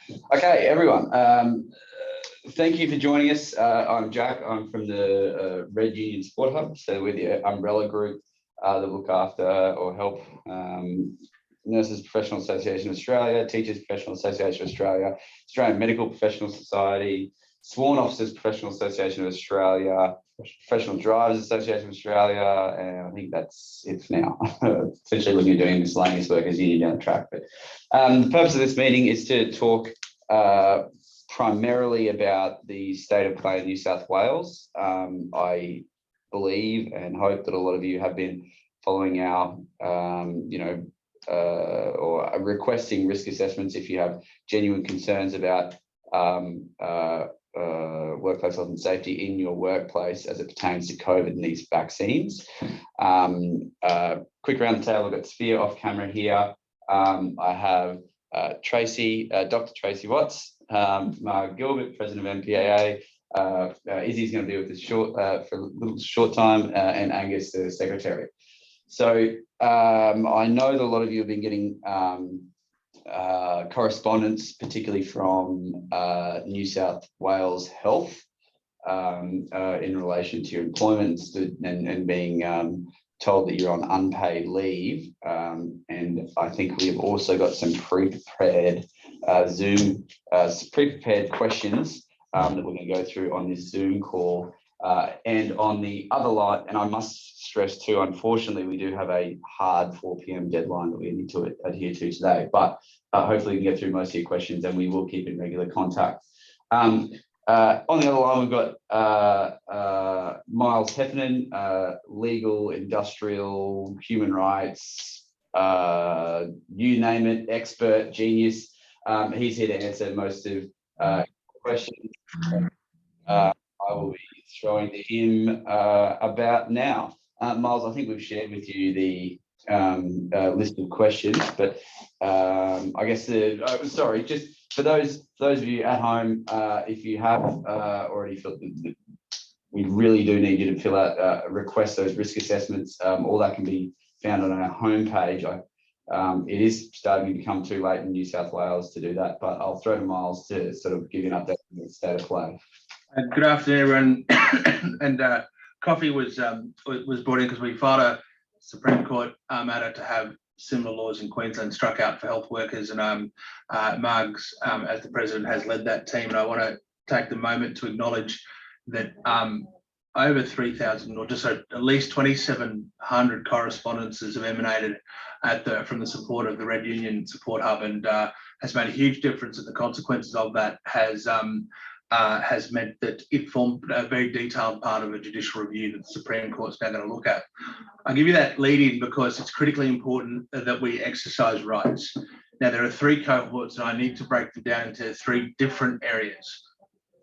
Okay, everyone. Thank you for joining us. I'm Jack. I'm from the Red Union Support Hub. So we're the umbrella group that look after or help Nurses Professional Association of Australia, Teachers Professional Association of Australia, Australian Medical Professional Society, Sworn Officers Professional Association of Australia, Professional Drivers Association of Australia, and I think that's it for now. Essentially looking at doing miscellaneous work as you down the track. But the purpose of this meeting is to talk primarily about the state of play in New South Wales. I believe and hope that a lot of you have been following our, or requesting risk assessments if you have genuine concerns about workplace health and safety in your workplace as it pertains to COVID and these vaccines. Quick round the table, I've got Sphere off camera here. I have Tracy, Dr. Tracy Watts, Mark Gilbert, President of MPAA, Izzy's going to be with us for a little short time, and Angus, the Secretary. So I know that a lot of you have been getting correspondence, particularly from New South Wales Health, in relation to your employment and being told that you're on unpaid leave. And I think we have also got some pre-prepared Zoom, pre-prepared questions that we're going to go through on this Zoom call. And on the other line, and I must stress too, unfortunately, we do have a hard 4 p.m. deadline that we need to adhere to today, but hopefully we can get through most of your questions and we will keep in regular contact. On the other line, we've got Miles Heffernan, legal, industrial, human rights, you name it, expert, genius. He's here to answer most of questions. I will be throwing to him about now. Miles, I think we've shared with you the list of questions, but I guess sorry, just for those of you at home, if you have already filled, we really do need you to fill out, request those risk assessments. All that can be found on our homepage. It is starting to become too late in New South Wales to do that, but I'll throw to Miles to sort of give you an update on the state of play. Good afternoon, everyone. And coffee was brought in because we filed a Supreme Court matter to have similar laws in Queensland struck out for health workers, and Margs, as the president, has led that team. And I want to take the moment to acknowledge that over 3,000, or just at least 2,700 correspondences have emanated from the support of the Red Union Support Hub, and has made a huge difference. And the consequences of that has meant that it formed a very detailed part of a judicial review that the Supreme Court's now going to look at. I'll give you that lead in because it's critically important that we exercise rights. Now, there are 3 cohorts, and I need to break them down into 3 different areas.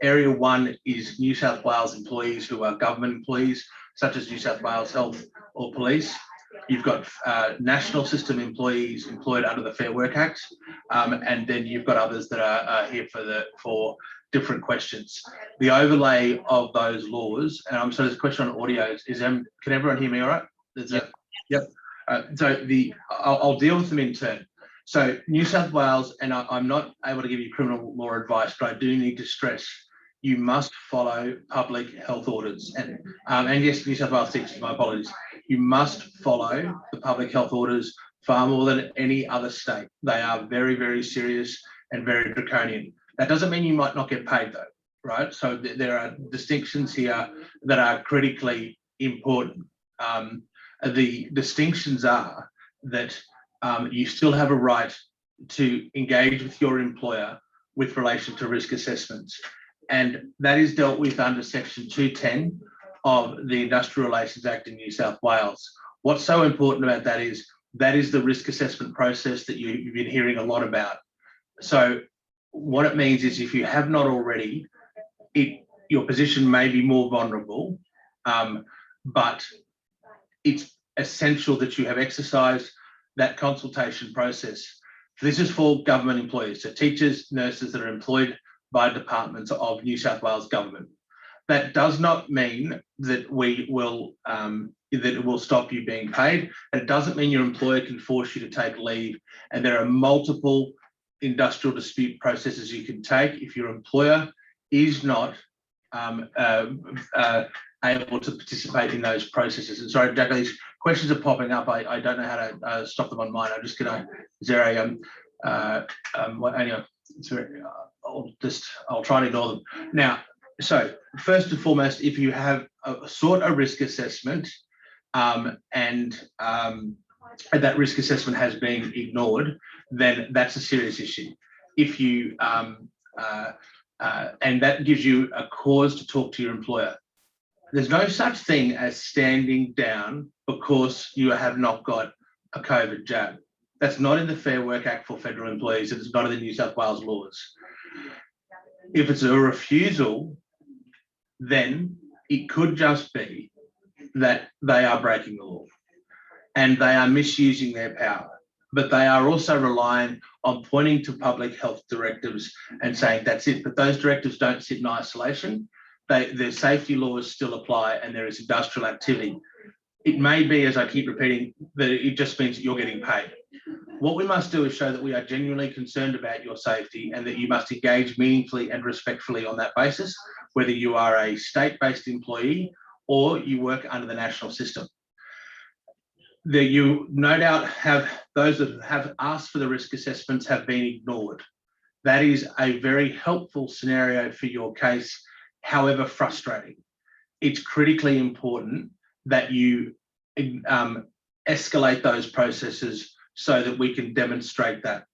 Area 1 is New South Wales employees who are government employees, such as New South Wales Health or Police. You've got national system employees employed under the Fair Work Act, and then you've got others that are here for different questions. The overlay of those laws, and so there's a question on audio. Can everyone hear me all right? Yep. So I'll deal with them in turn. So New South Wales, and I'm not able to give you criminal law advice, but I do need to stress you must follow public health orders. And yes, New South Wales teachers, my apologies. You must follow the public health orders far more than any other state. They are very, very serious and very draconian. That doesn't mean you might not get paid though, right? So there are distinctions here that are critically important. The distinctions are that you still have a right to engage with your employer with relation to risk assessments. And that is dealt with under Section 210 of the Industrial Relations Act in New South Wales. What's so important about that is the risk assessment process that you've been hearing a lot about. So what it means is if you have not already, your position may be more vulnerable, but it's essential that you have exercised that consultation process. This is for government employees, so teachers, nurses that are employed by departments of New South Wales government. That does not mean that it will stop you being paid. It doesn't mean your employer can force you to take leave. And there are multiple industrial dispute processes you can take if your employer is not able to participate in those processes. And sorry, Jack, these questions are popping up. I don't know how to stop them on mine. I'm just going to, is there a, anyway, I'll try and ignore them. Now, so first and foremost, if you have sought a risk assessment and that risk assessment has been ignored, then that's a serious issue. If you and that gives you a cause to talk to your employer. There's no such thing as standing down because you have not got a COVID jab. That's not in the Fair Work Act for federal employees. It's not in the New South Wales laws. If it's a refusal, then it could just be that they are breaking the law and they are misusing their power. But they are also relying on pointing to public health directives and saying that's it. But those directives don't sit in isolation. Their safety laws still apply and there is industrial activity. It may be, as I keep repeating, that it just means that you're getting paid. What we must do is show that we are genuinely concerned about your safety and that you must engage meaningfully and respectfully on that basis, whether you are a state-based employee or you work under the national system. You no doubt have those that have asked for the risk assessments have been ignored. That is a very helpful scenario for your case, however frustrating. It's critically important that you escalate those processes so that we can demonstrate that.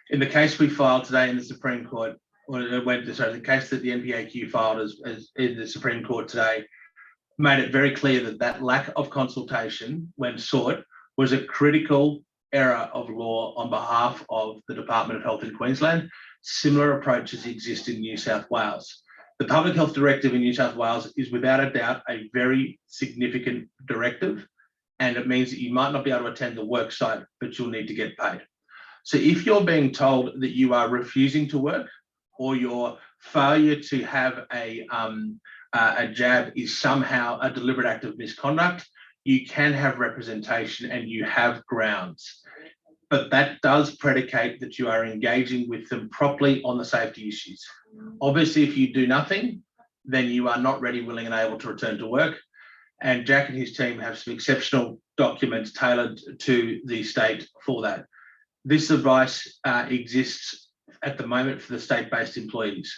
In the case we filed today in the Supreme Court, the case that the NPAQ filed as in the Supreme Court today, made it very clear that that lack of consultation when sought was a critical error of law on behalf of the Department of Health in Queensland. Similar approaches exist in New South Wales. The Public Health Directive in New South Wales is without a doubt a very significant directive, and it means that you might not be able to attend the work site, but you'll need to get paid. So if you're being told that you are refusing to work or your failure to have a jab is somehow a deliberate act of misconduct, you can have representation and you have grounds. But that does predicate that you are engaging with them properly on the safety issues. Obviously, if you do nothing, then you are not ready, willing, and able to return to work. And Jack and his team have some exceptional documents tailored to the state for that. This advice exists at the moment for the state-based employees.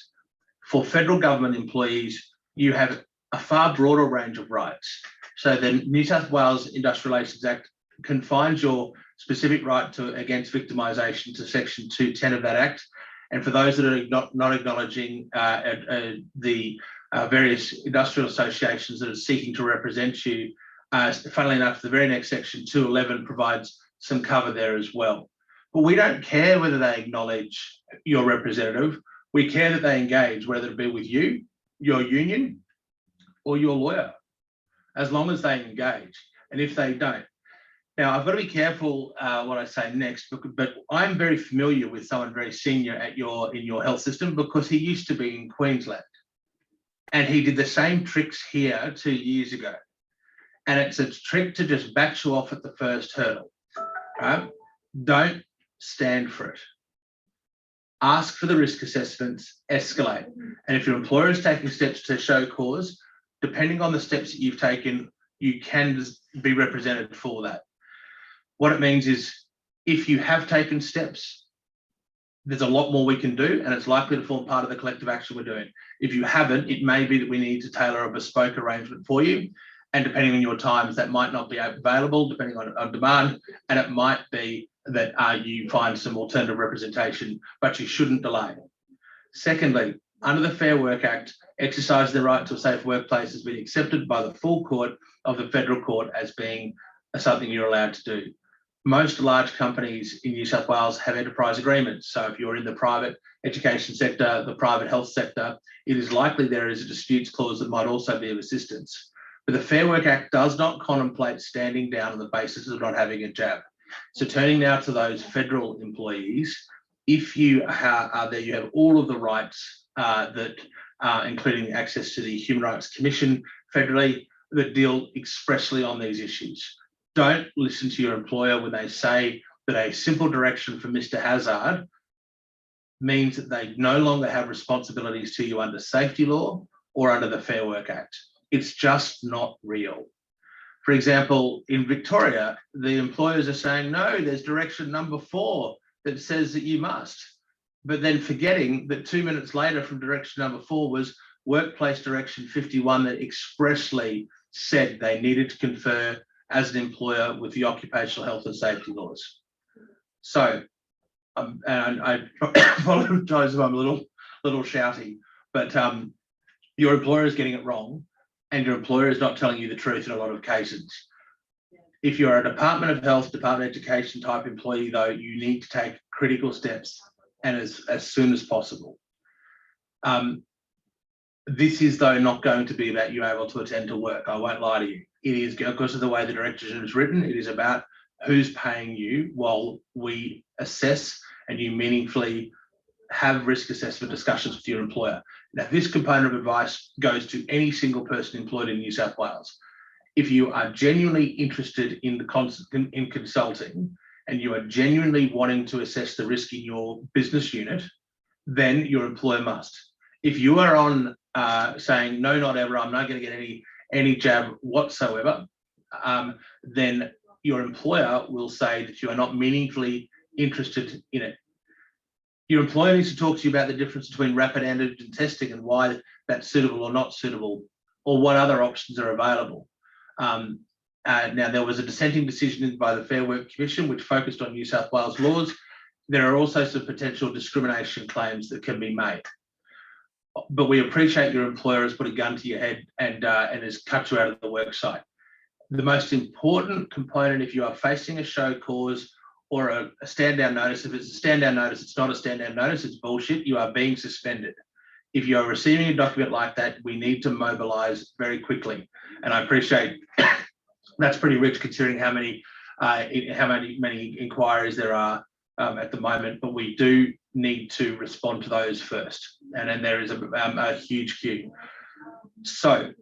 For federal government employees, you have a far broader range of rights. So the New South Wales Industrial Relations Act confines your specific right against victimisation to Section 210 of that Act. And for those that are not acknowledging the various industrial associations that are seeking to represent you, funnily enough, the very next Section 211 provides some cover there as well. But we don't care whether they acknowledge your representative. We care that they engage, whether it be with you, your union, or your lawyer, as long as they engage. And if they don't, now I've got to be careful what I say next, but I'm very familiar with someone very senior in your health system because he used to be in Queensland, and he did the same tricks here 2 years ago. And it's a trick to just bat you off at the first hurdle. Right? Don't stand for it. Ask for the risk assessments, escalate. And if your employer is taking steps to show cause, depending on the steps that you've taken, you can be represented for that. What it means is if you have taken steps, there's a lot more we can do, and it's likely to form part of the collective action we're doing. If you haven't, it may be that we need to tailor a bespoke arrangement for you. And depending on your times, that might not be available, depending on demand. And it might be that you find some alternative representation, but you shouldn't delay. Secondly, under the Fair Work Act, exercising the right to a safe workplace has been accepted by the full court of the federal court as being something you're allowed to do. Most large companies in New South Wales have enterprise agreements. So if you're in the private education sector, the private health sector, it is likely there is a disputes clause that might also be of assistance. But the Fair Work Act does not contemplate standing down on the basis of not having a jab. So turning now to those federal employees, if you are there, you have all of the rights including access to the Human Rights Commission federally, that deal expressly on these issues. Don't listen to your employer when they say that a simple direction from Mr. Hazard means that they no longer have responsibilities to you under safety law or under the Fair Work Act. It's just not real. For example, in Victoria, the employers are saying, no, there's direction number 4 that says that you must, but then forgetting that 2 minutes later from direction number 4 was workplace direction 51 that expressly said they needed to confer as an employer with the occupational health and safety laws. So, and I apologise if I'm a little shouty, but your employer is getting it wrong, and your employer is not telling you the truth in a lot of cases. If you're a Department of Health, Department of Education type employee, though, you need to take critical steps, and as soon as possible. This is, though, not going to be about you able to attend to work. I won't lie to you. It is, because of the way the directive is written, it is about who's paying you while we assess and you meaningfully have risk assessment discussions with your employer. Now, this component of advice goes to any single person employed in New South Wales. If you are genuinely interested in consulting and you are genuinely wanting to assess the risk in your business unit, then your employer must. If you are on saying, no, not ever, I'm not going to get any jab whatsoever, then your employer will say that you are not meaningfully interested in it. Your employer needs to talk to you about the difference between rapid antigen testing and why that's suitable or not suitable, or what other options are available. Now, there was a dissenting decision by the Fair Work Commission, which focused on New South Wales laws. There are also some potential discrimination claims that can be made. But we appreciate your employer has put a gun to your head and has cut you out of the work site. The most important component, if you are facing a show cause or a stand down notice, if it's a stand down notice, it's not a stand down notice, it's bullshit, you are being suspended. If you are receiving a document like that, we need to mobilise very quickly. And I appreciate that's pretty rich considering how many inquiries there are at the moment, but we do need to respond to those first. And then there is a huge queue. So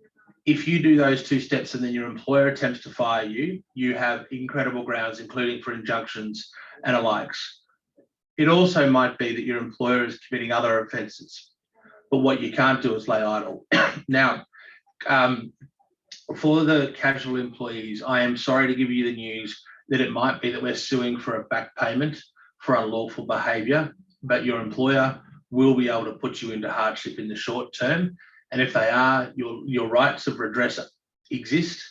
if you do those 2 steps and then your employer attempts to fire you, you have incredible grounds, including for injunctions and the likes. It also might be that your employer is committing other offences, but what you can't do is lay idle. Now, for the casual employees, I am sorry to give you the news that it might be that we're suing for a back payment for unlawful behaviour, but your employer will be able to put you into hardship in the short term. And if they are, your rights of redress exist.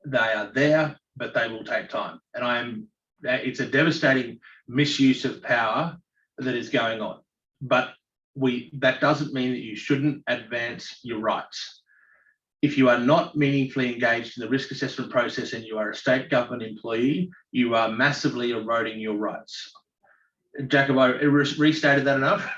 They are there, but they will take time. And it's a devastating misuse of power that is going on. But that doesn't mean that you shouldn't advance your rights. If you are not meaningfully engaged in the risk assessment process and you are a state government employee, you are massively eroding your rights. Jacob, I restated that enough.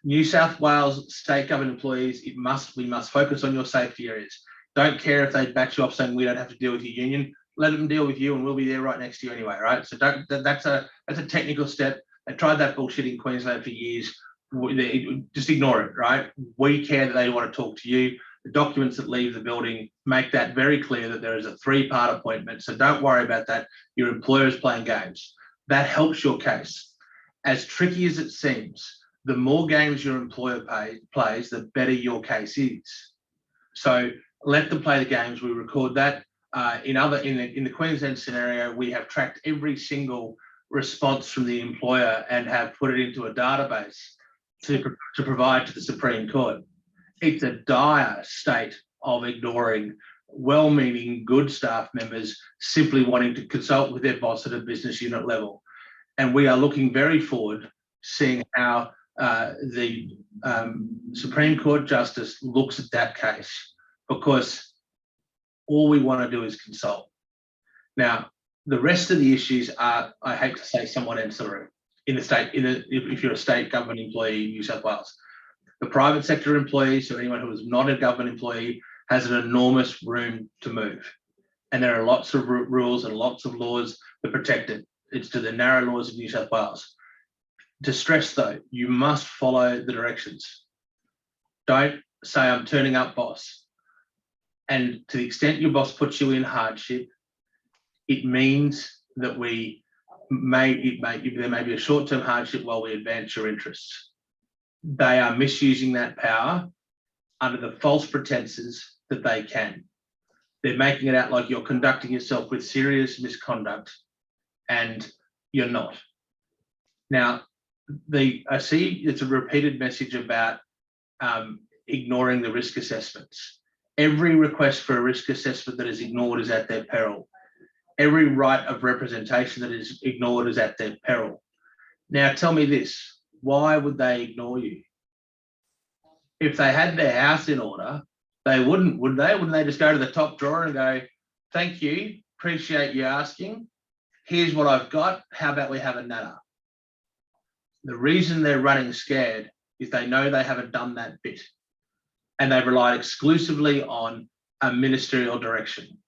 New South Wales state government employees, we must focus on your safety areas. Don't care if they batch you off saying we don't have to deal with your union. Let them deal with you, and we'll be there right next to you anyway, right? So that's a technical step. They tried that bullshit in Queensland for years. Just ignore it, right? We care that they want to talk to you. The documents that leave the building make that very clear that there is a 3-part appointment. So don't worry about that. Your employer is playing games. That helps your case. As tricky as it seems, the more games your employer plays, the better your case is. So let them play the games. We record that. In the Queensland scenario, we have tracked every single response from the employer and have put it into a database to provide to the Supreme Court. It's a dire state of ignoring well-meaning, good staff members simply wanting to consult with their boss at a business unit level. And we are looking very forward, seeing how the Supreme Court Justice looks at that case, because all we want to do is consult. Now, the rest of the issues are, I hate to say, somewhat ancillary in the state, if you're a state government employee in New South Wales. The private sector employees, so anyone who is not a government employee, has an enormous room to move. And there are lots of rules and lots of laws that protect it. It's to the narrow laws of New South Wales. To stress though, you must follow the directions. Don't say, I'm turning up, boss. And to the extent your boss puts you in hardship, it means that we there may be a short-term hardship while we advance your interests. They are misusing that power under the false pretenses that they can. They're making it out like you're conducting yourself with serious misconduct, and you're not. Now, I see it's a repeated message about ignoring the risk assessments. Every request for a risk assessment that is ignored is at their peril. Every right of representation that is ignored is at their peril. Now, tell me this, why would they ignore you? If they had their house in order, they wouldn't, would they? Wouldn't they just go to the top drawer and go, thank you, appreciate you asking. Here's what I've got. How about we have a natter? The reason they're running scared is they know they haven't done that bit, and they've relied exclusively on a ministerial direction.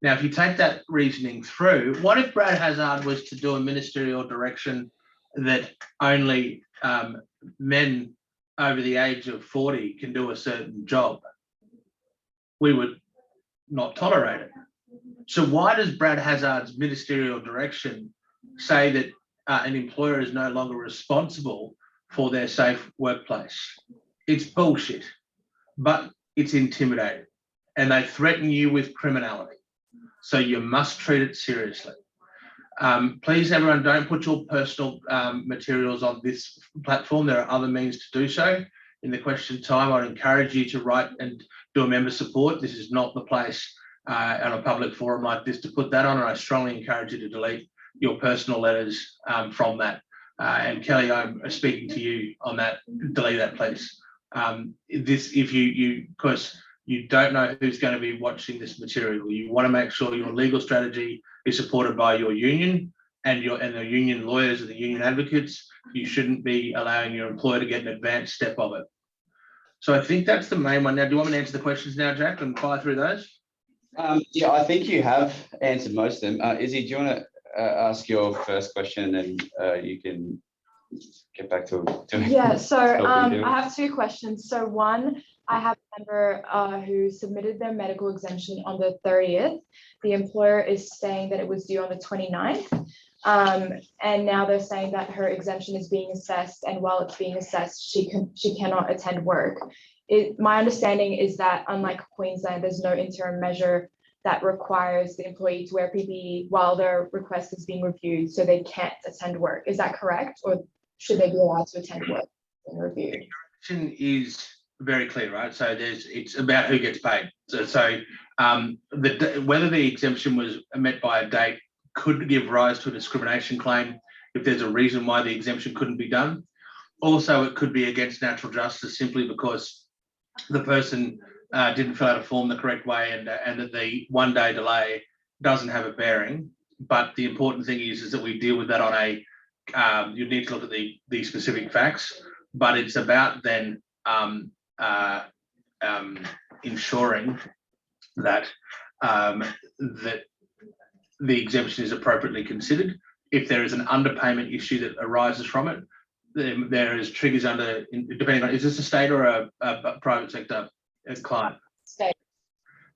Now, if you take that reasoning through, what if Brad Hazard was to do a ministerial direction that only men over the age of 40 can do a certain job? We would not tolerate it. So why does Brad Hazard's ministerial direction say that an employer is no longer responsible for their safe workplace? It's bullshit, but it's intimidating, and they threaten you with criminality. So you must treat it seriously. Please, everyone, don't put your personal materials on this platform. There are other means to do so. In the question time, I'd encourage you to write and do a member support. This is not the place on a public forum like this to put that on, and I strongly encourage you to delete your personal letters from that. And Kelly, I'm speaking to you on that. Delete that, please. Because you don't know who's going to be watching this material. You want to make sure your legal strategy is supported by your union and the union lawyers and the union advocates. You shouldn't be allowing your employer to get an advanced step of it. So I think that's the main one. Now, do you want me to answer the questions now, Jack, and fire through those? Yeah, I think you have answered most of them. Izzy, do you want to ask your first question, and then you can get back to yeah, so I have two questions. So one, I have a member who submitted their medical exemption on the 30th. The employer is saying that it was due on the 29th. And now they're saying that her exemption is being assessed, and while it's being assessed, she cannot attend work. My understanding is that unlike Queensland, there's no interim measure that requires the employee to wear PPE while their request is being reviewed, so they can't attend work. Is that correct, or should they be allowed to attend work and review? The direction is very clear, right? So it's about who gets paid. So whether the exemption was met by a date could give rise to a discrimination claim if there's a reason why the exemption couldn't be done. Also, it could be against natural justice simply because the person didn't fill out a form the correct way, and that the 1 day delay doesn't have a bearing. But the important thing is that we deal with that on a, you need to look at the specific facts, but it's about then ensuring that that the exemption is appropriately considered. If there is an underpayment issue that arises from it, there is triggers under, depending on, is this a state or a private sector client? State.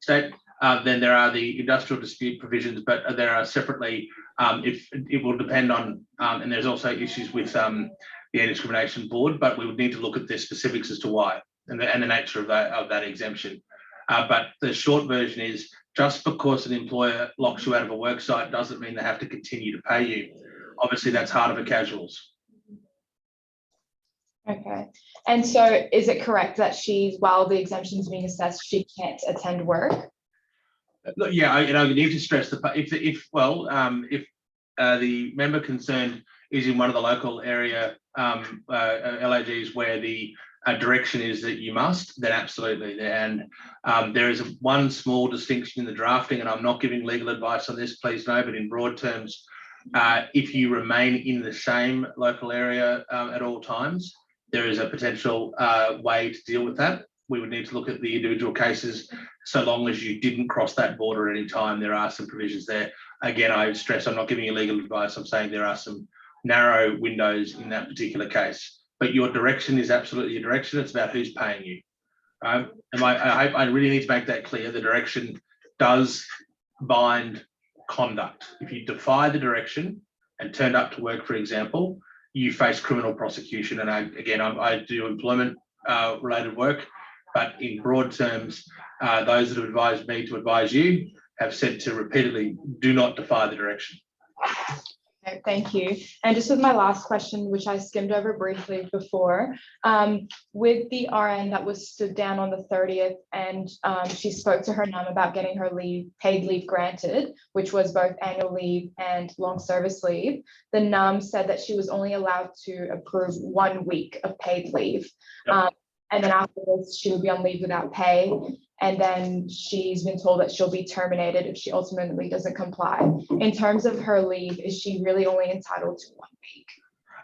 State. Then there are the industrial dispute provisions, but there are separately, if it will depend on, and there's also issues with the Anti-Discrimination Board, but we would need to look at the specifics as to why and the nature of that exemption. But the short version is, just because an employer locks you out of a work site doesn't mean they have to continue to pay you. Obviously, that's harder for casuals. Okay. And so is it correct that while the exemption is being assessed, she can't attend work? Look, yeah, you need to stress if the member concerned is in one of the local area LAGs where the direction is that you must, then absolutely. And there is one small distinction in the drafting, and I'm not giving legal advice on this, please know, but in broad terms, if you remain in the same local area at all times, there is a potential way to deal with that. We would need to look at the individual cases. So long as you didn't cross that border at any time, there are some provisions there. Again, I stress I'm not giving you legal advice. I'm saying there are some narrow windows in that particular case. But your direction is absolutely your direction. It's about who's paying you. And I really need to make that clear. The direction does bind conduct. If you defy the direction, and turned up to work, for example, you face criminal prosecution. And I do employment related work, but in broad terms, those that have advised me to advise you have said to repeatedly, do not defy the direction. Okay, thank you. And just with my last question, which I skimmed over briefly before, with the RN that was stood down on the 30th, and she spoke to her NUM about getting her paid leave granted, which was both annual leave and long service leave. The NUM said that she was only allowed to approve 1 week of paid leave. Yep. And then afterwards, she would be on leave without pay. And then she's been told that she'll be terminated if she ultimately doesn't comply. In terms of her leave, is she really only entitled to 1 week?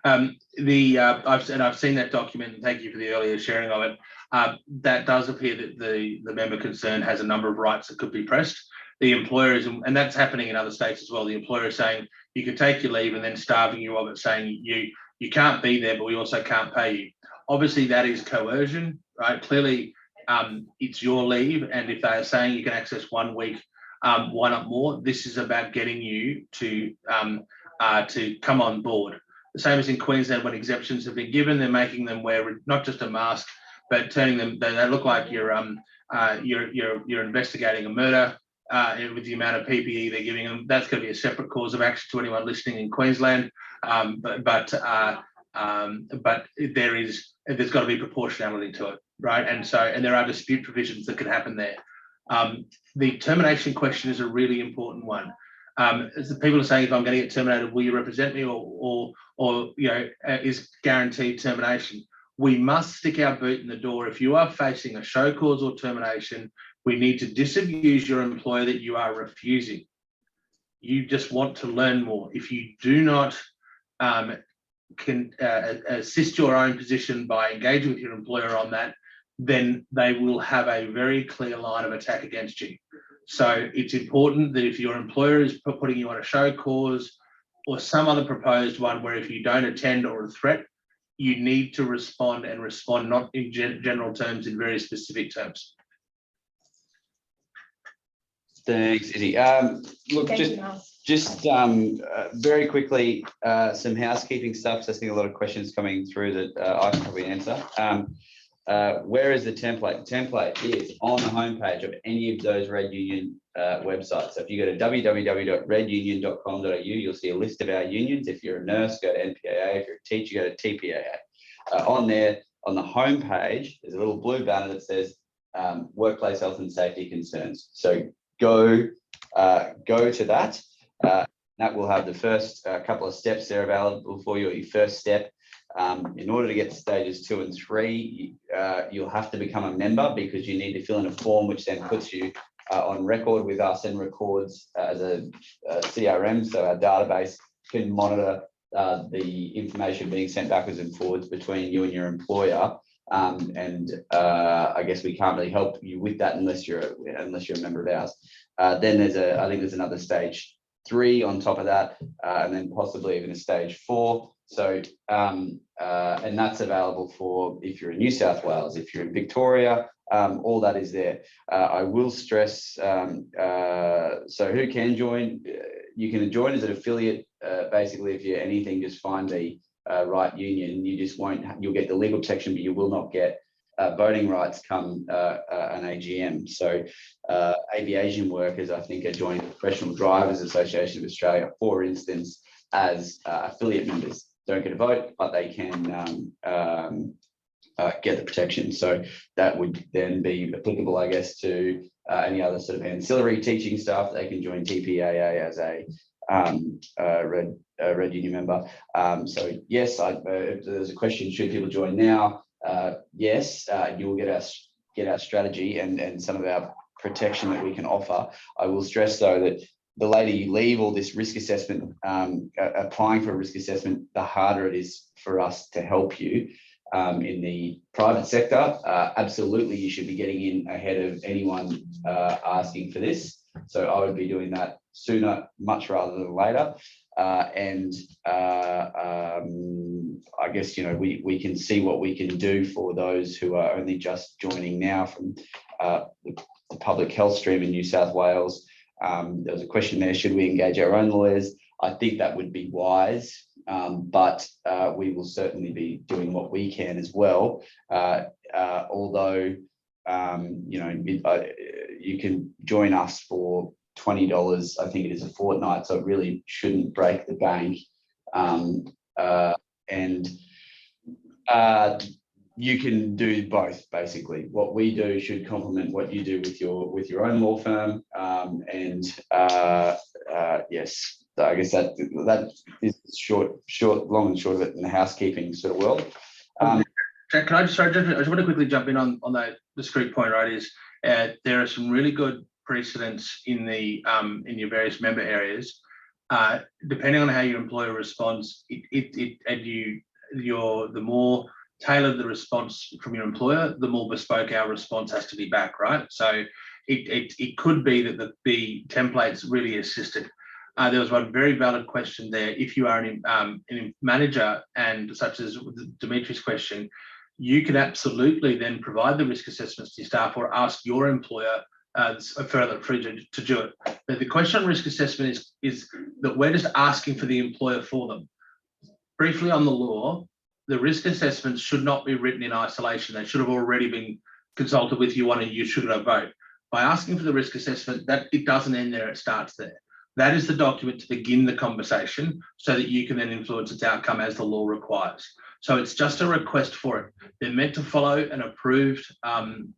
I've seen that document, and thank you for the earlier sharing of it. That does appear that the member concerned has a number of rights that could be pressed. The employer is, and that's happening in other states as well. The employer is saying you can take your leave and then starving you of it, saying you can't be there, but we also can't pay you. Obviously, that is coercion, right? Clearly, it's your leave, and if they are saying you can access 1 week, why not more? This is about getting you to come on board. The same as in Queensland, when exemptions have been given, they're making them wear not just a mask, but turning them. They look like you're investigating a murder with the amount of PPE they're giving them. That's going to be a separate cause of action to anyone listening in Queensland. But there's got to be proportionality to it, right? And there are dispute provisions that can happen there. The termination question is a really important one. As the people are saying, if I'm going to get terminated, will you represent me, or is guaranteed termination? We must stick our boot in the door. If you are facing a show cause or termination, we need to disabuse your employer that you are refusing. You just want to learn more. If you do not can assist your own position by engaging with your employer on that, then they will have a very clear line of attack against you. So it's important that if your employer is putting you on a show cause or some other proposed one where if you don't attend or a threat, you need to respond, and respond not in general terms, in very specific terms. Thanks, Izzy. Look, just very quickly, some housekeeping stuff. So I think a lot of questions coming through that I can probably answer. Where is the template? The template is on the homepage of any of those Red Union websites. So if you go to www.redunion.com.au, you'll see a list of our unions. If you're a nurse, go to NPAA. If you're a teacher, go to TPAA. On there, on the homepage, there's a little blue banner that says workplace health and safety concerns. So go to that. That will have the first couple of steps there available for you. Your first step, in order to get to stages 2 and 3, you'll have to become a member, because you need to fill in a form which then puts you on record with us and records as a CRM. So our database can monitor the information being sent backwards and forwards between you and your employer. I guess we can't really help you with that unless you're a member of ours. Then I think there's another stage 3 on top of that, and then possibly even a stage 4. So and that's available for if you're in New South Wales, if you're in Victoria, all that is there. I will stress, so who can join? You can join as an affiliate. Basically, if you're anything, just find the right union. You just won't. You'll get the legal protection, but you will not get voting rights come an AGM. So aviation workers, I think, are joining the Professional Drivers Association of Australia, for instance, as affiliate members. Don't get a vote, but they can get the protection. So that would then be applicable, I guess, to any other sort of ancillary teaching staff. They can join TPAA as a Red Union member. So yes, if there's a question, should people join now? Yes, you will get our strategy and some of our protection that we can offer. I will stress, though, that the later you leave all this risk assessment, applying for a risk assessment, the harder it is for us to help you. In the private sector, absolutely, you should be getting in ahead of anyone asking for this. So I would be doing that sooner, much rather than later. I guess, we can see what we can do for those who are only just joining now from the public health stream in New South Wales. There was a question there, should we engage our own lawyers? I think that would be wise, but we will certainly be doing what we can as well. Although, you can join us for $20, I think it is a fortnight, so it really shouldn't break the bank. You can do both, basically. What we do should complement what you do with your own law firm. Yes, so I guess that is long and short of it in the housekeeping sort of world. Jack, can I just want to quickly jump in on that discrete point, right? Is there are some really good precedents in in your various member areas. Depending on how your employer responds, the more tailored the response from your employer, the more bespoke our response has to be back, right? So it could be that the templates really assisted. There was one very valid question there. If you are a manager, and such as Dimitri's question, you can absolutely then provide the risk assessments to your staff or ask your employer further to do it. But the question on risk assessment is that we're just asking for the employer for them. Briefly on the law, the risk assessments should not be written in isolation. They should have already been consulted with you on a you should have vote. By asking for the risk assessment, that it doesn't end there, it starts there. That is the document to begin the conversation so that you can then influence its outcome as the law requires. So it's just a request for it. They're meant to follow an approved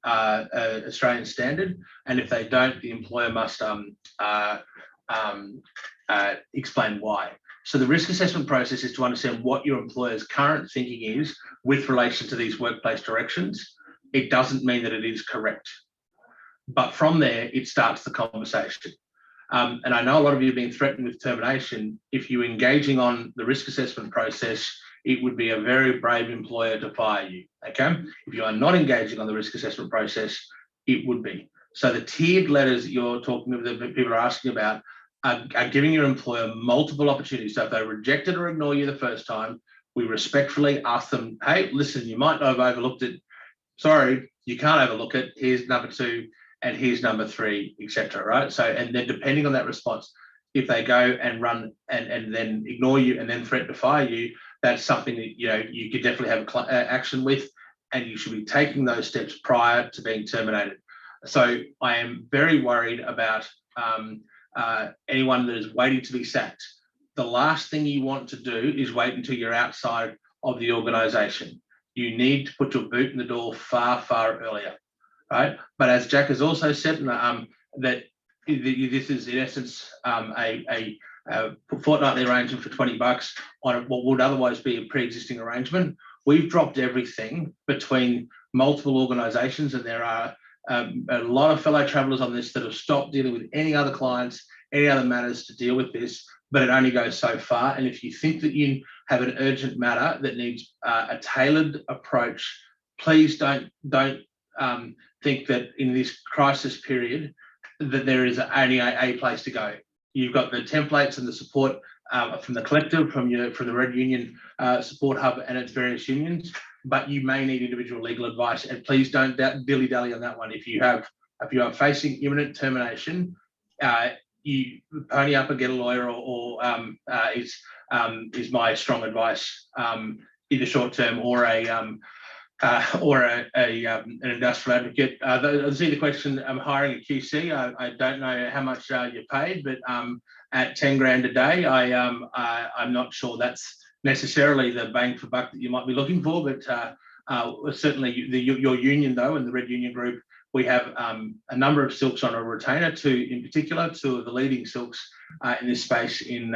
Australian standard, and if they don't, the employer must explain why. So the risk assessment process is to understand what your employer's current thinking is with relation to these workplace directions. It doesn't mean that it is correct. But from there, it starts the conversation. And I know a lot of you have been threatened with termination. If you're engaging on the risk assessment process, it would be a very brave employer to fire you, okay? If you are not engaging on the risk assessment process, it would be. So the tiered letters that you're talking about, that people are asking about, are giving your employer multiple opportunities. So if they reject it or ignore you the first time, we respectfully ask them, hey, listen, you might not have overlooked it. Sorry, you can't overlook it. Here's number 2 and here's number 3, etc. Right? So, and then depending on that response, if they go and run and then ignore you and then threaten to fire you, that's something that you could definitely have action with, and you should be taking those steps prior to being terminated. So I am very worried about anyone that is waiting to be sacked. The last thing you want to do is wait until you're outside of the organisation. You need to put your boot in the door far, far earlier, right? But as Jack has also said, that this is in essence a fortnightly arrangement for $20 on what would otherwise be a pre-existing arrangement. We've dropped everything between multiple organisations, and there are a lot of fellow travellers on this that have stopped dealing with any other clients, any other matters to deal with this, but it only goes so far. And if you think that you have an urgent matter that needs a tailored approach, please don't think that in this crisis period that there is only a place to go. You've got the templates and the support from the collective, from the Red Union Support Hub and its various unions, but you may need individual legal advice, and please don't dilly-dally on that one. If you are facing imminent termination, you pony up and get a lawyer, is my strong advice in the short term, or an industrial advocate. I see the question. I'm hiring a QC. I don't know how much you're paid, but at 10 grand a day, I'm not sure that's necessarily the bang for buck that you might be looking for. But certainly your union, though, and the Red Union Group, we have a number of silks on a retainer, in particular, 2 of the leading silks in this space, and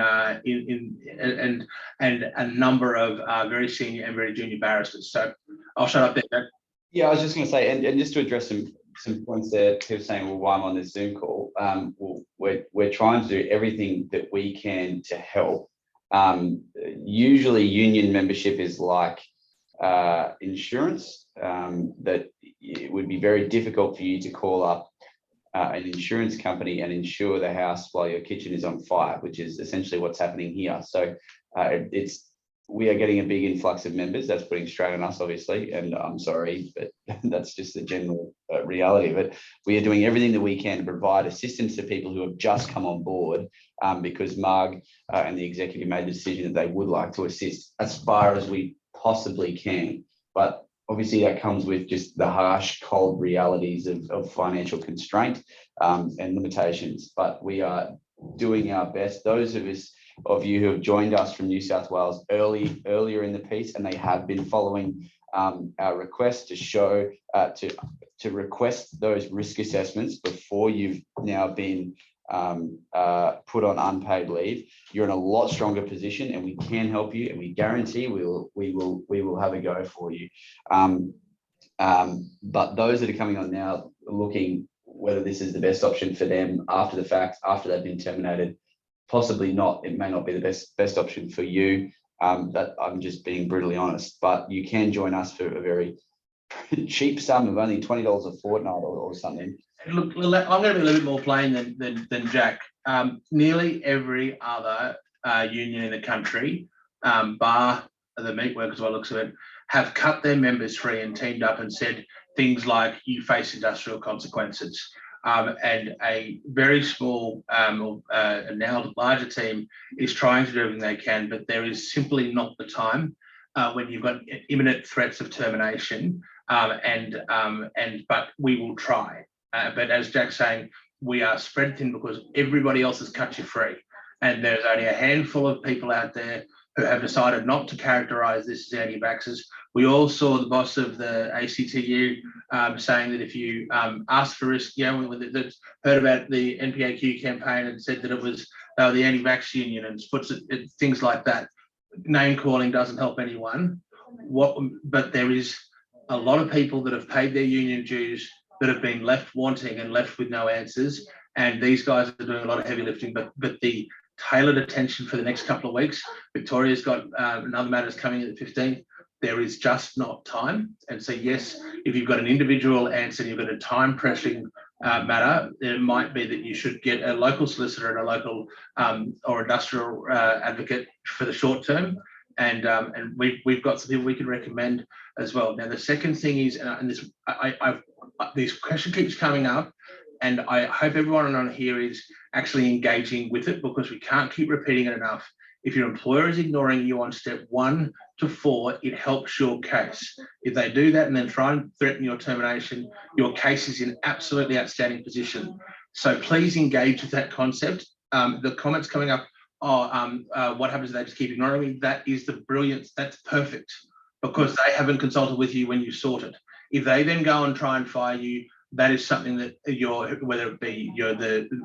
a number of very senior and very junior barristers. So I'll shut up there, Jack. Yeah, I was just going to say, and just to address some points there, people saying, well, why I'm on this Zoom call? We're trying to do everything that we can to help. Usually union membership is like insurance, that it would be very difficult for you to call up an insurance company and insure the house while your kitchen is on fire, which is essentially what's happening here. So we are getting a big influx of members. That's putting strain on us, obviously, and I'm sorry, but that's just the general reality of it. We are doing everything that we can to provide assistance to people who have just come on board, because Marg and the executive made the decision that they would like to assist as far as we possibly can. But obviously that comes with just the harsh, cold realities of financial constraint and limitations. But we are doing our best. Those of you who have joined us from New South Wales earlier in the piece, and they have been following our request to show to request those risk assessments before you've now been put on unpaid leave, you're in a lot stronger position, and we can help you, and we guarantee we will have a go for you. But those that are coming on now, looking whether this is the best option for them after the fact, after they've been terminated, possibly not. It may not be the best option for you. That I'm just being brutally honest, but you can join us for a very cheap sum of only $20 a fortnight or something. Look, I'm going to be a little bit more plain than Jack. Nearly every other union in the country, bar the meat workers, by the looks of it, have cut their members free and teamed up and said things like you face industrial consequences. And a very small, now larger team is trying to do everything they can, but there is simply not the time when you've got imminent threats of termination. But we will try. But as Jack's saying, we are spread thin because everybody else has cut you free, and there's only a handful of people out there who have decided not to characterise this as anti-vaxxers. We all saw the boss of the ACTU saying that if you ask for risk, that heard about the NPAQ campaign and said that it was the anti-vax union and puts it, things like that. Name calling doesn't help anyone. But there is a lot of people that have paid their union dues that have been left wanting and left with no answers. And these guys are doing a lot of heavy lifting, but the tailored attention for the next couple of weeks. Victoria's got another matters coming at the 15th. There is just not time. And so, yes, if you've got an individual answer, you've got a time pressing matter, it might be that you should get a local solicitor and a local or industrial advocate for the short term. And we've got some people we could recommend as well. Now, the second thing is, and this question keeps coming up, and I hope everyone on here is actually engaging with it, because we can't keep repeating it enough. If your employer is ignoring you on step 1 to 4, it helps your case. If they do that and then try and threaten your termination, your case is in absolutely outstanding position. So please engage with that concept. The comments coming up, what happens if they just keep ignoring me? That is the brilliance. That's perfect, because they haven't consulted with you when you sort it. If they then go and try and fire you, that is something that whether it be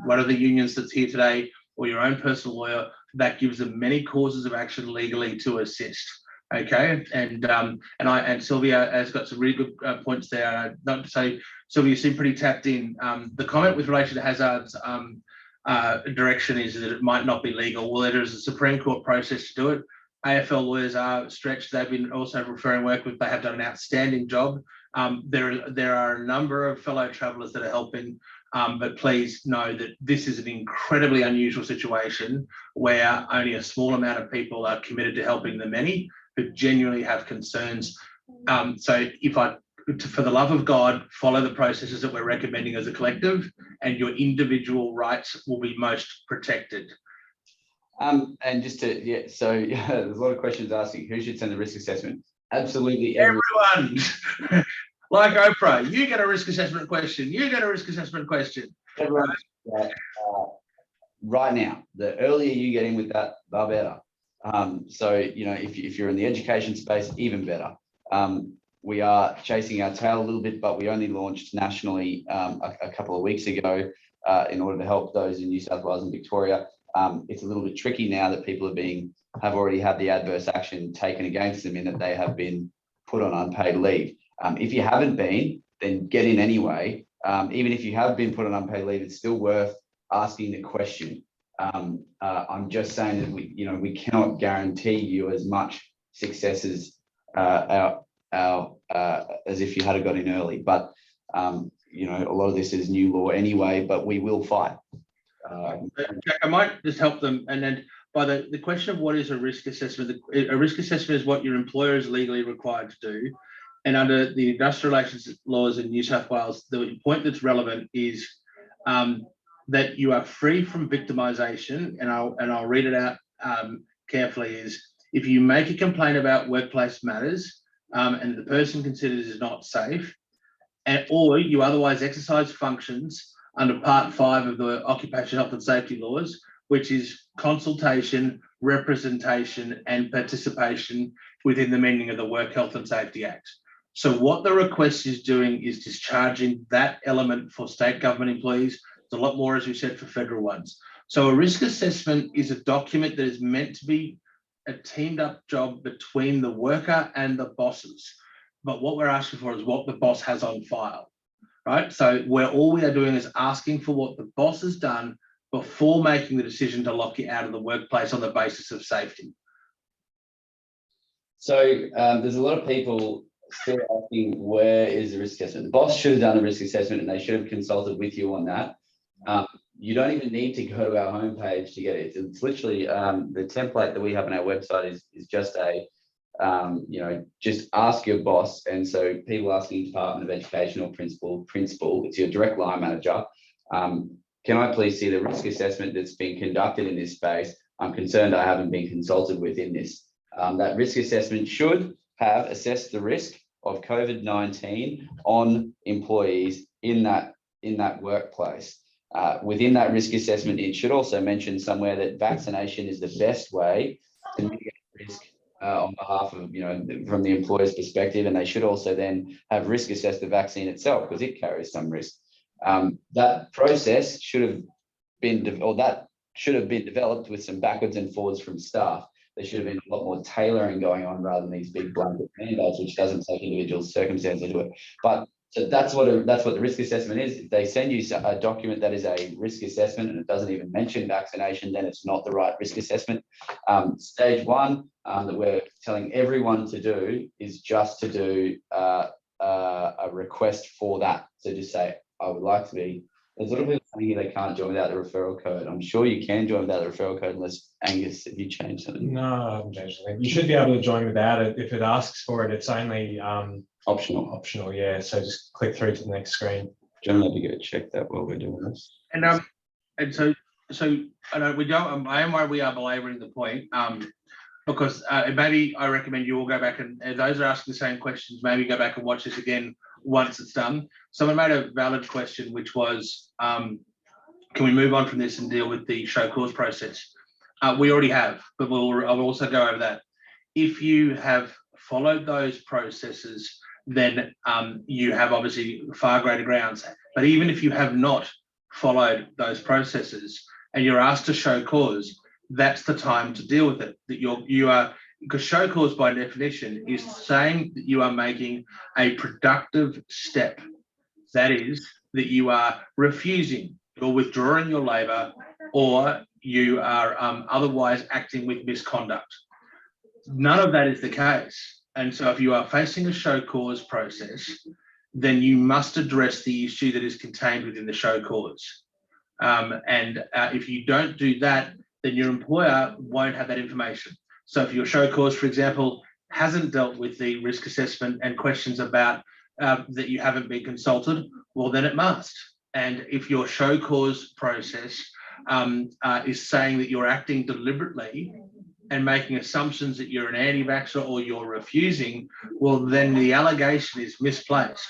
one of the unions that's here today or your own personal lawyer, that gives them many causes of action legally to assist. Okay, and Sylvia has got some really good points there. Not to say, Sylvia, you seem pretty tapped in. The comment with relation to Hazard's direction is that it might not be legal. Well, there is a Supreme Court process to do it. AFL lawyers are stretched. They've been also referring work with. They have done an outstanding job. There are a number of fellow travellers that are helping, but please know that this is an incredibly unusual situation where only a small amount of people are committed to helping the many who genuinely have concerns. So for the love of God, follow the processes that we're recommending as a collective, and your individual rights will be most protected. And just to, so there's a lot of questions asking who should send the risk assessment. Absolutely everyone. Like Oprah, you get a risk assessment question. You get a risk assessment question. Everyone, right now, the earlier you get in with that, the better. So if you're in the education space, even better. We are chasing our tail a little bit, but we only launched nationally a couple of weeks ago in order to help those in New South Wales and Victoria. It's a little bit tricky now that people have already had the adverse action taken against them in that they have been put on unpaid leave. If you haven't been, then get in anyway. Even if you have been put on unpaid leave, it's still worth asking the question. I'm just saying that we cannot guarantee you as much success as as if you had got in early. But a lot of this is new law anyway. But we will fight. Jack, I might just help them, and then by the question of what is a risk assessment. A risk assessment is what your employer is legally required to do. And under the industrial relations laws in New South Wales, the point that's relevant is that you are free from victimisation. And I'll read it out carefully. Is if you make a complaint about workplace matters and the person considers is not safe, or you otherwise exercise functions under Part 5 of the Occupational Health and Safety laws, which is consultation, representation, and participation within the meaning of the Work Health and Safety Act. So what the request is doing is discharging that element for state government employees. It's a lot more, as we said, for federal ones. So a risk assessment is a document that is meant to be a teamed up job between the worker and the bosses. But what we're asking for is what the boss has on file, right? So where all we are doing is asking for what the boss has done before making the decision to lock you out of the workplace on the basis of safety. So there's a lot of people still asking, where is the risk assessment? The boss should have done a risk assessment and they should have consulted with you on that. You don't even need to go to our homepage to get it. It's literally the template that we have on our website is just a, just ask your boss. And so people asking Department of Education or principal, it's your direct line manager. Can I please see the risk assessment that's been conducted in this space? I'm concerned I haven't been consulted with in this. That risk assessment should have assessed the risk of COVID-19 on employees in that workplace. Within that risk assessment, it should also mention somewhere that vaccination is the best way to mitigate risk on behalf of, from the employer's perspective, and they should also then have risk assess the vaccine itself because it carries some risk. That process should have been developed with some backwards and forwards from staff. There should have been a lot more tailoring going on rather than these big blanket mandates, which doesn't take individual circumstances into it. But so that's what the risk assessment is. If they send you a document that is a risk assessment and it doesn't even mention vaccination, then it's not the right risk assessment. Stage one that we're telling everyone to do is just to do a request for that. So just say, I would like to be. There's a little bit saying here they can't join without the referral code. I'm sure you can join without the referral code unless, Angus, if you change something. No, I haven't changed anything. You should be able to join without it. If it asks for it, it's only optional, yeah. So just click through to the next screen. Generally, we go check that while we're doing this. And so I know we don't. I am worried we are belaboring the point. Because maybe I recommend you all go back and those are asking the same questions, maybe go back and watch this again once it's done. Someone made a valid question, which was, can we move on from this and deal with the show cause process? We already have, but I'll also go over that. If you have followed those processes, then you have obviously far greater grounds. But even if you have not followed those processes and you're asked to show cause, that's the time to deal with it. That you are, because show cause by definition is saying that you are making a productive step. That is, that you are refusing or withdrawing your labour, or you are otherwise acting with misconduct. None of that is the case. And so if you are facing a show cause process, then you must address the issue that is contained within the show cause. If you don't do that, then your employer won't have that information. So if your show cause, for example, hasn't dealt with the risk assessment and questions about that you haven't been consulted, well, then it must. And if your show cause process is saying that you're acting deliberately and making assumptions that you're an anti-vaxxer or you're refusing, well, then the allegation is misplaced.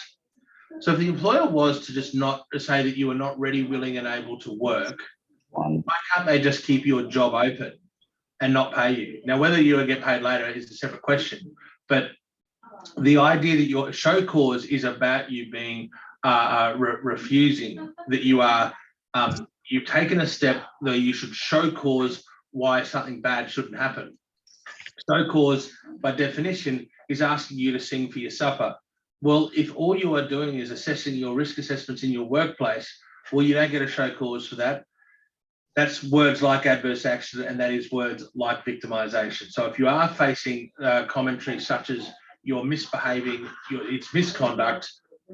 So if the employer was to just not say that you are not ready, willing, and able to work, why can't they just keep your job open and not pay you? Now, whether you will get paid later is a separate question, but the idea that your show cause is about you being refusing, that you are, you've taken a step that you should show cause why something bad shouldn't happen. Show cause, by definition, is asking you to sing for your supper. Well, if all you are doing is assessing your risk assessments in your workplace, well, you don't get a show cause for that. That's words like adverse action, and that is words like victimisation. So if you are facing commentary such as you're misbehaving, it's misconduct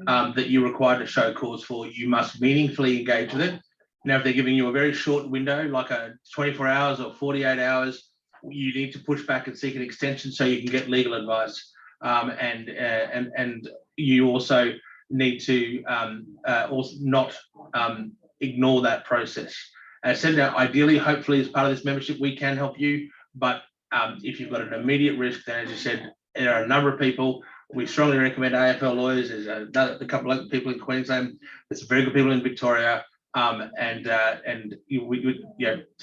that you're required to show cause for, you must meaningfully engage with it. Now, if they're giving you a very short window, like a 24 hours or 48 hours, you need to push back and seek an extension so you can get legal advice. And you also need to also not ignore that process. As I said, now, ideally, hopefully, as part of this membership, we can help you. But if you've got an immediate risk, then as you said, there are a number of people. We strongly recommend AFL lawyers. There's a couple of people in Queensland. There's some very good people in Victoria. So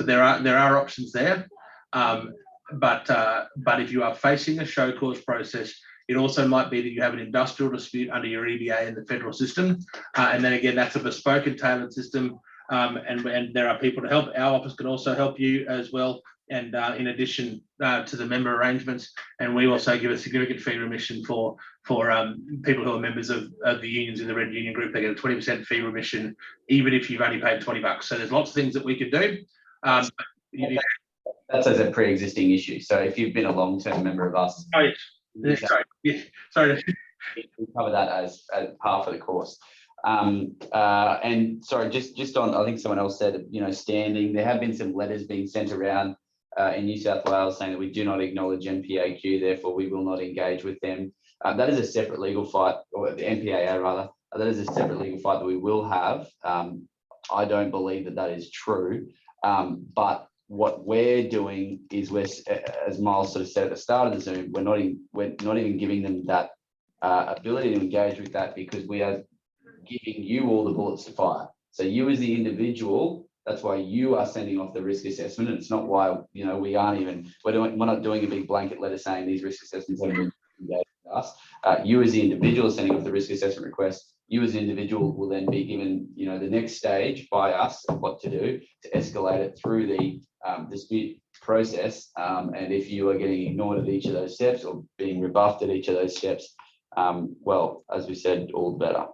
there are options there. But if you are facing a show cause process, it also might be that you have an industrial dispute under your EBA in the federal system. And then again, that's a bespoke and tailored system. And there are people to help. Our office can also help you as well. And in addition to the member arrangements, and we also give a significant fee remission for people who are members of the unions in the Red Union Group. They get a 20% fee remission, even if you've only paid $20. So there's lots of things that we could do. That's as a pre-existing issue. So if you've been a long-term member of us, Sorry. we cover that as par for the course. And sorry, just on, I think someone else said, standing. There have been some letters being sent around in New South Wales saying that we do not acknowledge NPAQ, therefore we will not engage with them. That is a separate legal fight, or the NPAA rather. That is a separate legal fight that we will have. I don't believe that is true, but what we're doing is as Miles sort of said at the start of the Zoom, we're not even giving them that ability to engage with that, because we are giving you all the bullets to fire. So you as the individual, that's why you are sending off the risk assessment. And it's not why, we're not doing a big blanket letter saying these risk assessments haven't been engaged with us. You as the individual are sending off the risk assessment request. You as an individual will then be given, the next stage by us of what to do to escalate it through the dispute process. And if you are getting ignored at each of those steps or being rebuffed at each of those steps, well, as we said, all the better.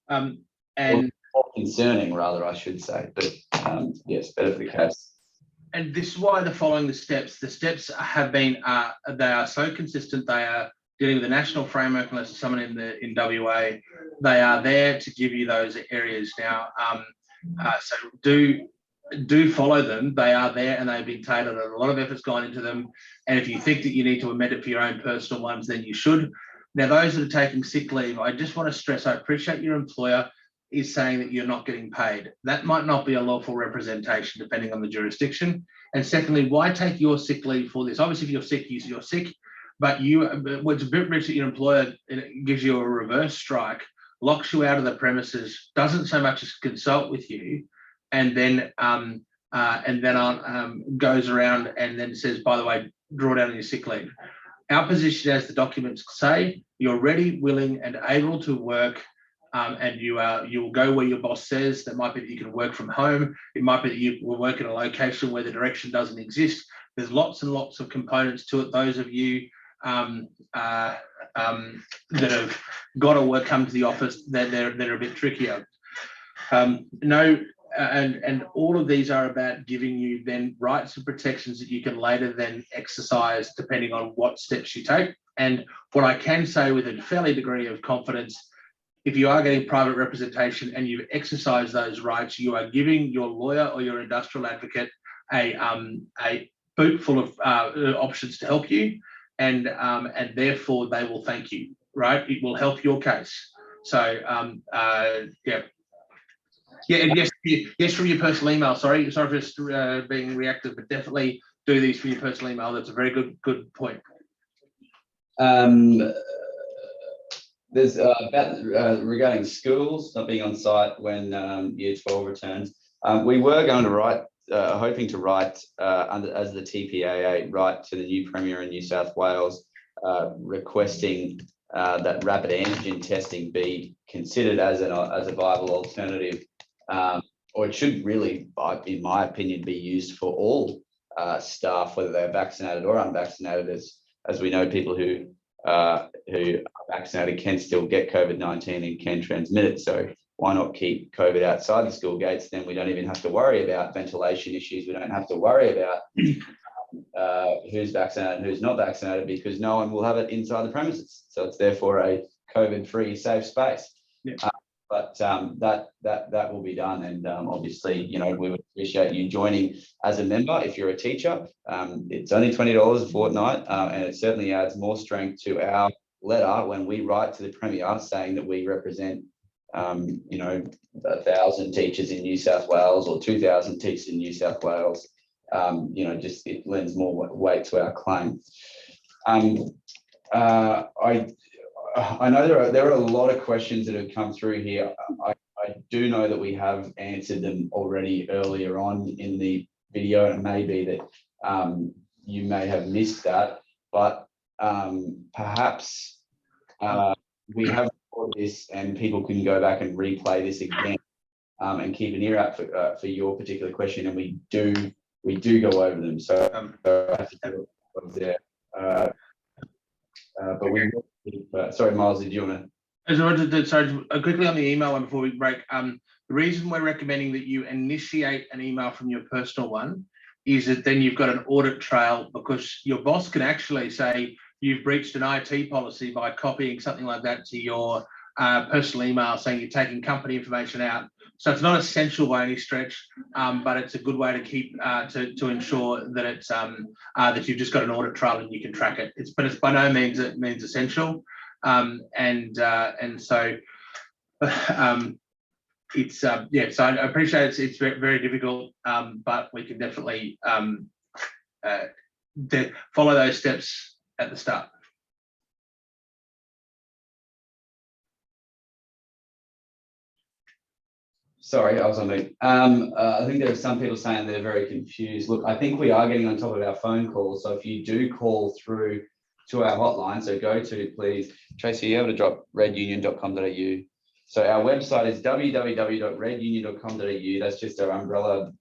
And more concerning, rather, I should say, but yes, better for the case. And this is why they're following the steps. The steps have been, they are so consistent. They are dealing with the national framework, unless there's someone in WA. They are there to give you those areas now. So do follow them. They are there and they've been tailored. A lot of effort's gone into them. And if you think that you need to amend it for your own personal ones, then you should. Now, those that are taking sick leave, I just want to stress, I appreciate your employer is saying that you're not getting paid. That might not be a lawful representation, depending on the jurisdiction. And secondly, why take your sick leave for this? Obviously, if you're sick, you're sick, but what's a bit rich that your employer gives you a reverse strike, locks you out of the premises, doesn't so much as consult with you, and then goes around and then says, by the way, draw down on your sick leave. Our position, as the documents say, you're ready, willing, and able to work, and you'll go where your boss says. That might be that you can work from home. It might be that you will work in a location where the direction doesn't exist. There's lots and lots of components to it. Those of you that have got to come to the office, they're a bit trickier. And all of these are about giving you then rights and protections that you can later then exercise depending on what steps you take. And what I can say with a fairly degree of confidence, if you are getting private representation and you've exercised those rights, you are giving your lawyer or your industrial advocate a boot full of options to help you, and therefore they will thank you, right? It will help your case. So and yes, from your personal email. Sorry for just being reactive, but definitely do these from your personal email. That's a very good point. There's about regarding schools not being on site when Year 12 returns. We were going to write, hoping to write as the TPAA, write to the new Premier in New South Wales, requesting that rapid antigen testing be considered as a viable alternative, or it should really, in my opinion, be used for all staff, whether they're vaccinated or unvaccinated, as we know people who are vaccinated can still get COVID-19 and can transmit it. So why not keep COVID outside the school gates? Then we don't even have to worry about ventilation issues. We don't have to worry about who's vaccinated and who's not vaccinated, because no one will have it inside the premises. So it's therefore a COVID-free safe space. Yeah. but that will be done. And obviously, you know, we would appreciate you joining as a member if you're a teacher. It's only $20 a fortnight, and it certainly adds more strength to our letter when we write to the Premier saying that we represent, you know, 1,000 teachers in New South Wales or 2,000 teachers in New South Wales. You know, just it lends more weight to our claim. I know there are a lot of questions that have come through here. I do know that we have answered them already earlier on in the video, and it may be that you may have missed that, but perhaps we have recorded this and people can go back and replay this again and keep an ear out for your particular question, and we do go over them. So I have to do it there. But we will, sorry, Miles, did you want to? Sorry, quickly on the email one before we break. The reason we're recommending that you initiate an email from your personal one is that then you've got an audit trail, because your boss can actually say you've breached an IT policy by copying something like that to your personal email saying you're taking company information out. So it's not essential by any stretch, but it's a good way to keep to ensure that it's that you've just got an audit trail and you can track it. But it's by no means essential, and so it's yeah. So I appreciate it's very, very difficult, but we can definitely follow those steps at the start. Sorry, I was on mute. I think there are some people saying they're very confused. Look, I think we are getting on top of our phone calls. So if you do call through to our hotline, so go to, please, Tracy, you able to drop redunion.com.au. So our website is www.redunion.com.au. That's just our umbrella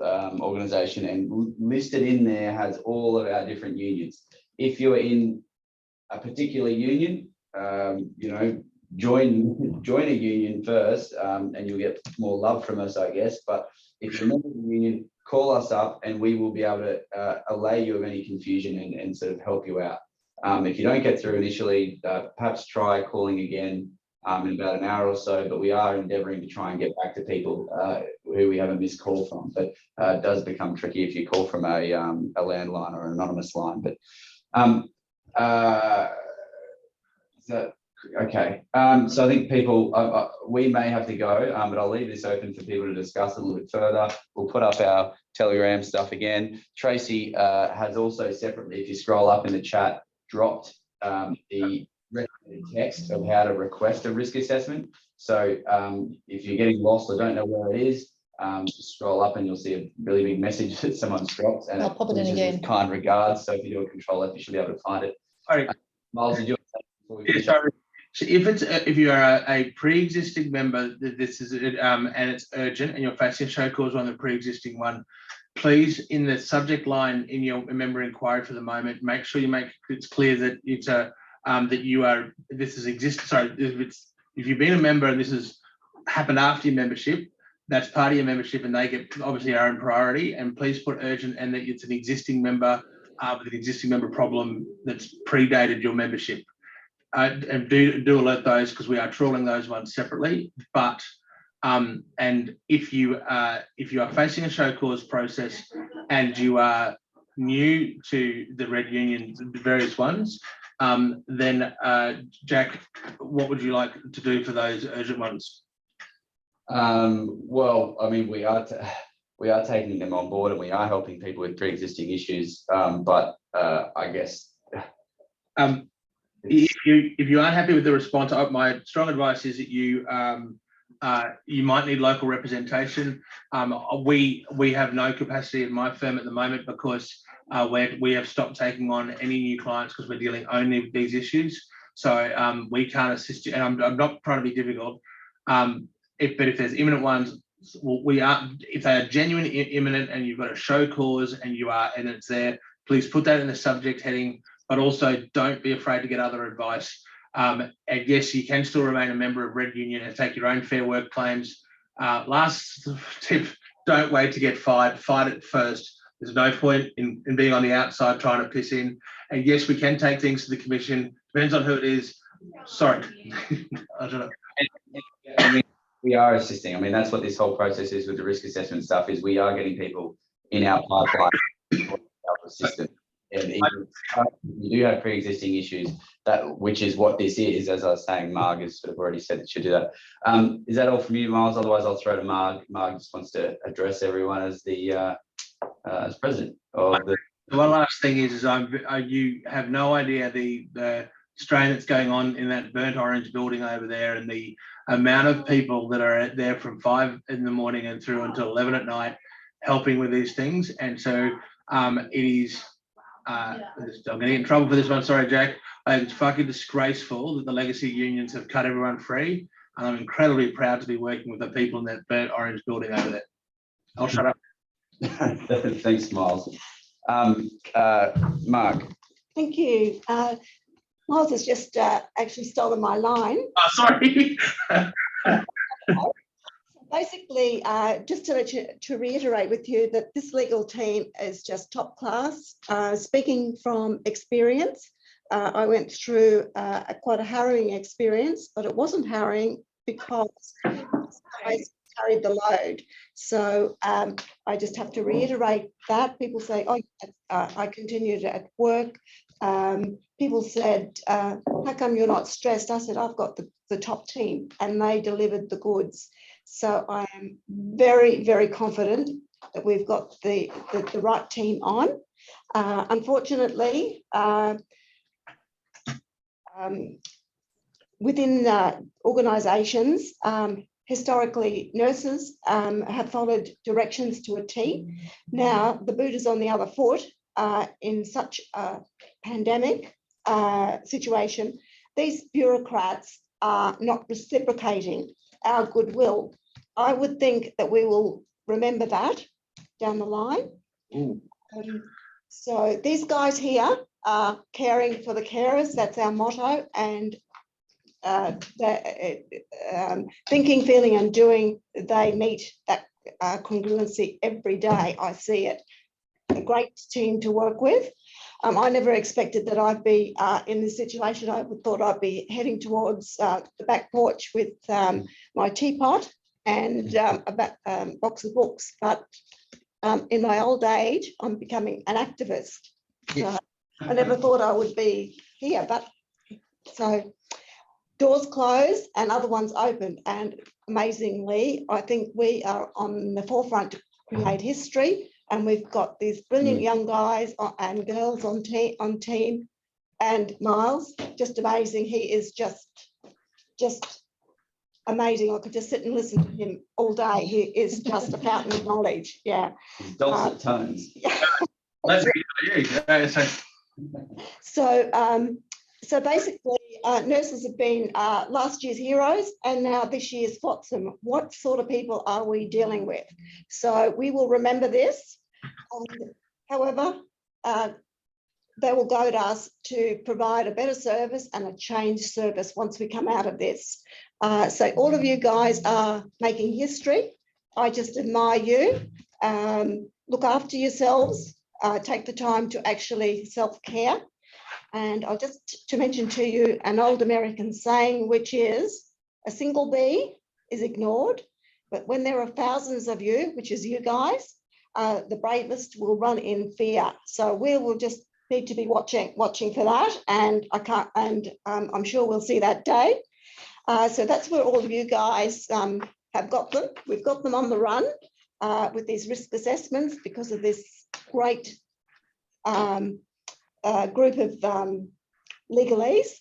organisation, and listed in there has all of our different unions. If you're in a particular union, you know, join a union first, and you'll get more love from us, I guess. But if you're not in the union, call us up and we will be able to allay you of any confusion and sort of help you out. If you don't get through initially, perhaps try calling again in about an hour or so, but we are endeavouring to try and get back to people who we have a missed call from. But it does become tricky if you call from a landline or an anonymous line. But okay, so I think people, we may have to go, but I'll leave this open for people to discuss a little bit further. We'll put up our Telegram stuff again. Tracy has also separately, if you scroll up in the chat, dropped the recommended text of how to request a risk assessment. So if you're getting lost or don't know where it is, just scroll up and you'll see a really big message that someone's dropped. And I'll pop it in again. Kind regards. So if you do a control F, you should be able to find it. All right. Miles, did you? So if you are a pre-existing member, this is and it's urgent, and you're facing a show cause on the pre-existing one, please, in the subject line in your member inquiry for the moment, make sure you make it clear that it's a that you are Sorry, if you've been a member and this has happened after your membership, that's part of your membership, and they get obviously our own priority. And please put urgent and that it's an existing member with an existing member problem that's predated your membership. And do alert those, because we are trawling those ones separately. But and if you are facing a show cause process and you are new to the Red Union, the various ones, then Jack, what would you like to do for those urgent ones? Well, I mean, we are taking them on board, and we are helping people with pre-existing issues. But I guess. If you aren't happy with the response, my strong advice is that you might need local representation. We have no capacity in my firm at the moment, because we have stopped taking on any new clients because we're dealing only with these issues. So we can't assist you, and I'm not trying to be difficult. But if there's imminent ones, if they are genuine imminent and you've got a show cause and it's there, please put that in the subject heading. But also don't be afraid to get other advice. And yes, you can still remain a member of Red Union and take your own Fair Work claims. Last tip, don't wait to get fired. Fight it first. There's no point in being on the outside trying to piss in. And yes, we can take things to the commission. Depends on who it is. Sorry. I don't know. We are assisting. I mean, that's what this whole process is with the risk assessment stuff, is we are getting people in our pipeline to help assist them. And even if you do have pre-existing issues, which is what this is, as I was saying, Marg has sort of already said that she'll do that. Is that all from you, Miles? Otherwise, I'll throw to Marg. Marg just wants to address everyone as the as president of the. One last thing is you have no idea the strain that's going on in that burnt orange building over there, and the amount of people that are there from 5 in the morning and through until 11 at night helping with these things. And so it is, I'm going to get in trouble for this one. Sorry, Jack. It's fucking disgraceful that the legacy unions have cut everyone free. And I'm incredibly proud to be working with the people in that burnt orange building over there. I'll shut up. Thanks, Miles. Mark. Thank you. Miles has just actually stolen my line. Oh, sorry. Basically, just to reiterate with you that this legal team is just top class. Speaking from experience, I went through quite a harrowing experience, but it wasn't harrowing because I carried the load. So I just have to reiterate that. People say, oh, I continued at work. People said, how come you're not stressed? I said, I've got the top team and they delivered the goods. So I am very, very confident that we've got the right team on. Unfortunately, within organisations, historically, nurses have followed directions to a T. Now, the boot is on the other foot in such a pandemic situation. These bureaucrats are not reciprocating our goodwill. I would think that we will remember that down the line. So these guys here are caring for the carers. That's our motto. And thinking, feeling and doing, they meet that congruency every day. I see it. A great team to work with. I never expected that I'd be in this situation. I thought I'd be heading towards the back porch with my teapot and a box of books. But in my old age, I'm becoming an activist. So I never thought I would be here. But so doors closed and other ones opened. And amazingly, I think we are on the forefront to create history. And we've got these brilliant young guys and girls on team. And Miles, just amazing. He is just amazing. I could just sit and listen to him all day. He is just a fountain of knowledge. Yeah. Dulcet tones. That's you. So basically, nurses have been last year's heroes and now this year's flotsam. What sort of people are we dealing with? So we will remember this. However, they will goad us to provide a better service and a changed service once we come out of this. So all of you guys are making history. I just admire you. Look after yourselves. Take the time to actually self-care. And I'll just to mention to you an old American saying, which is a single bee is ignored, but when there are thousands of you, which is you guys, the bravest will run in fear. So we will just need to be watching for that, and I'm sure we'll see that day. So that's where all of you guys have got them. We've got them on the run with these risk assessments because of this great group of legalese.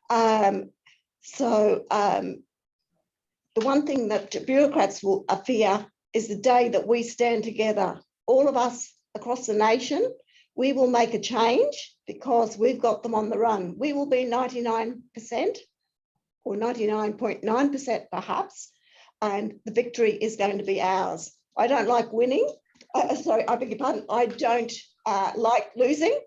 The one thing that bureaucrats will fear is the day that we stand together, all of us across the nation. We will make a change because we've got them on the run. We will be 99% or 99.9% perhaps, and the victory is going to be ours. I don't like winning. Sorry, I beg your pardon. I don't like losing.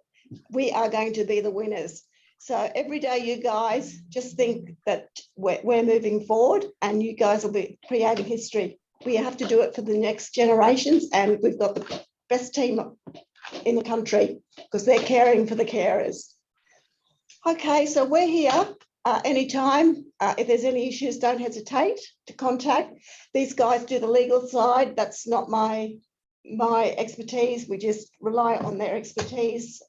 We are going to be the winners. So every day you guys just think that we're moving forward and you guys will be creating history. We have to do it for the next generations, and we've got the best team in the country because they're caring for the carers. Okay, so we're here anytime. If there's any issues, don't hesitate to contact. These guys do the legal side. That's not my expertise. We just rely on their expertise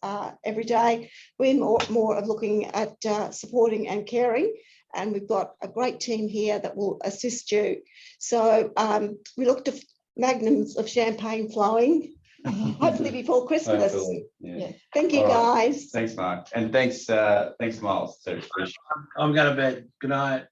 every day. We're more of looking at supporting and caring, and we've got a great team here that will assist you. So we look to magnums of champagne flowing, hopefully before Christmas. Hopefully, yeah. Thank you, All right. guys. Thanks, Mark. And thanks, Miles. So, I'm going to bed. Good night.